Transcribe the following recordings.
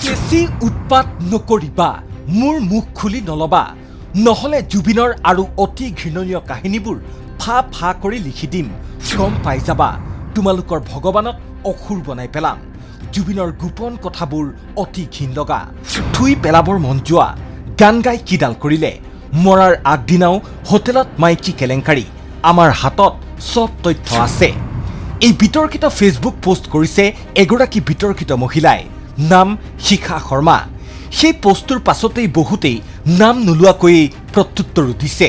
বেছি উৎপাত নকৰিবা, মোৰ মুখ খুলি নলবা, নহলে জুবিনৰ আৰু অতি ঘৃণনীয় কাহিনীবোৰ ফা ফা কৰি লিখি দিম। গম পাই যাবা, তোমালোকৰ ভগৱানক অসুৰ বনাই পেলাম। জুবিনৰ গোপন কথাবোৰ অতি ঘিণ লগা, থুই পেলাবৰ মন যোৱা। গান গাই কিডাল কৰিলে, মৰাৰ আগদিনাও হোটেলত মাইকী কেলেংকাৰী। আমাৰ হাতত চব তথ্য আছে। এই বিতৰ্কিত ফেচবুক পোষ্ট কৰিছে এগৰাকী বিতৰ্কিত মহিলাই, নাম শিখা শৰ্মা। সেই পোষ্টটোৰ পাছতেই বহুতেই নাম নোলোৱাকৈয়ে প্ৰত্যুত্তৰো দিছে।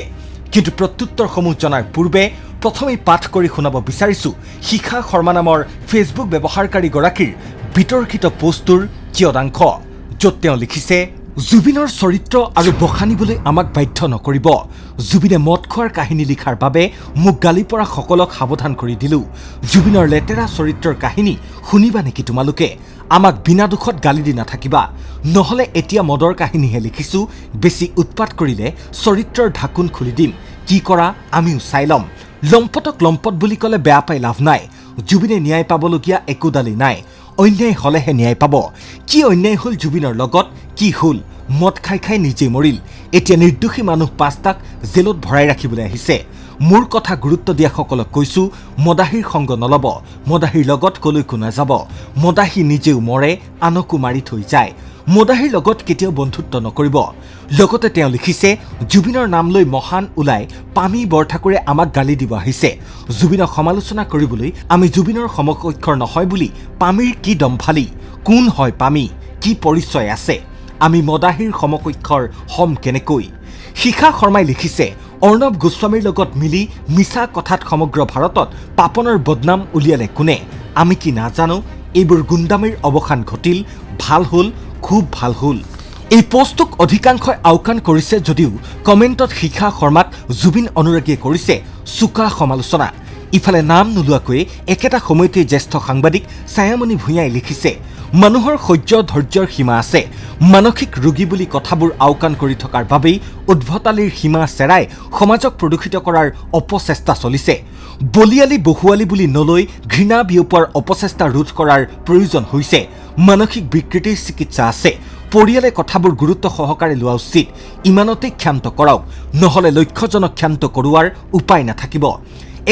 কিন্তু প্ৰত্যুত্তৰসমূহ জনাৰ পূৰ্বে প্ৰথমেই পাঠ কৰি শুনাব বিচাৰিছোঁ শিখা শৰ্মা নামৰ ফেচবুক ব্যৱহাৰকাৰীগৰাকীৰ বিতৰ্কিত পোষ্টটোৰ কিয়দাংশ, য'ত তেওঁ লিখিছে, জুবিনৰ চৰিত্ৰ আৰু বখানিবলৈ আমাক বাধ্য নকৰিব। জুবিনে মদ খোৱাৰ কাহিনী লিখাৰ বাবে মোক গালি পৰা সকলক সাৱধান কৰি দিলোঁ। জুবিনৰ লেতেৰা চৰিত্ৰৰ কাহিনী শুনিবা নেকি তোমালোকে? আমাক বিনা দুখত গালি দি নাথাকিবা, নহ'লে এতিয়া মদৰ কাহিনীহে লিখিছোঁ। বেছি উৎপাত কৰিলে চৰিত্ৰৰ ঢাকোন খুলি দিম। কি কৰা আমিও চাই ল'ম। লম্পটক লম্পট বুলি ক'লে বেয়া পাই লাভ নাই। জুবিনে ন্যায় পাবলগীয়া একোডালেই নাই। অন্যায় হ'লেহে ন্যায় পাব। কি অন্যায় হ'ল জুবিনৰ লগত? কি হ'ল? মদ খাই খাই নিজেই মৰিল। এতিয়া নিৰ্দোষী মানুহ 5টাক জেলত ভৰাই ৰাখিবলৈ আহিছে। মোৰ কথা গুৰুত্ব দিয়াসকলক কৈছোঁ, মদাহীৰ সংগ নল'ব। মদাহীৰ লগত কলৈকো নাযাব। মদাহী নিজেও মৰে, আনকো মাৰি থৈ যায়। মদাহীৰ লগত কেতিয়াও বন্ধুত্ব নকৰিব। লগতে তেওঁ লিখিছে, জুবিনৰ নাম লৈ মহান ওলাই পামী বৰঠাকুৰে আমাক গালি দিব আহিছে। জুবিনক সমালোচনা কৰিবলৈ আমি জুবিনৰ সমকক্ষৰ নহয় বুলি পামীৰ কি দম্ভালি? কোন হয় পামী? কি পৰিচয় আছে? আমি মদাহীৰ সমকক্ষৰ হম কেনেকৈ? শিখা শৰ্মাই লিখিছে, অৰ্ণৱ গোস্বামীৰ লগত মিলি মিছা কথাত সমগ্ৰ ভাৰতত পাপনৰ বদনাম উলিয়ালে কোনে? আমি কি নাজানো? এইবোৰ গুণ্ডামীৰ অৱসান ঘটিল। ভাল হ'ল, খুব ভাল হ'ল। এই পোষ্টটোক অধিকাংশই আওকাণ কৰিছে যদিও কমেণ্টত শিখা শৰ্মাক জুবিন অনুৰাগীয়ে কৰিছে চোকা সমালোচনা। ইফালে নাম নোলোৱাকৈ একেটা সময়তে জ্যেষ্ঠ সাংবাদিক ছায়ামণি ভূঞাই লিখিছে, মানুহৰ সহ্য ধৈৰ্যৰ সীমা আছে। মানসিক ৰোগী বুলি কথাবোৰ আওকাণ কৰি থকাৰ বাবেই উদ্ভতালিৰ সীমা চেৰাই সমাজক প্ৰদূষিত কৰাৰ অপচেষ্টা চলিছে। বলিয়ালি বহুৱালি বুলি নলৈ ঘৃণা বিয়পোৱাৰ অপচেষ্টা ৰোধ কৰাৰ প্ৰয়োজন হৈছে। মানসিক বিকৃতিৰ চিকিৎসা আছে। পৰিয়ালে কথাবোৰ গুৰুত্ব সহকাৰে লোৱা উচিত। ইমানতেই ক্ষান্ত কৰক, নহ'লে লক্ষ্যজনক ক্ষান্ত কৰোৱাৰ উপায় নাথাকিব।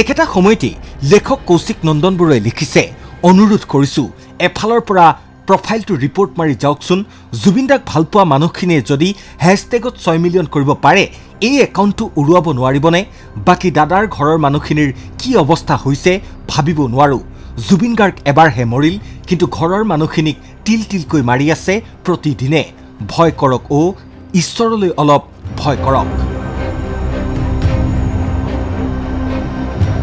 একেটা সময়তেই লেখক কৌশিক নন্দন বৰুৱাই লিখিছে, অনুৰোধ কৰিছোঁ, এফালৰ পৰা প্ৰফাইলটো ৰিপৰ্ট মাৰি যাওকচোন। জুবিনদাক ভালপোৱা মানুহখিনিয়ে যদি হেশ্বটেগত 6 মিলিয়ন কৰিব পাৰে, এই একাউণ্টটো উৰুৱাব নোৱাৰিবনে? বাকী দাদাৰ ঘৰৰ মানুহখিনিৰ কি অৱস্থা হৈছে ভাবিব নোৱাৰোঁ। জুবিন গাৰ্গ এবাৰহে মৰিল, কিন্তু ঘৰৰ মানুহখিনিক তিল তিলকৈ মাৰি আছে প্ৰতিদিনে। ভয় কৰক অ', ঈশ্বৰলৈ অলপ ভয় কৰক।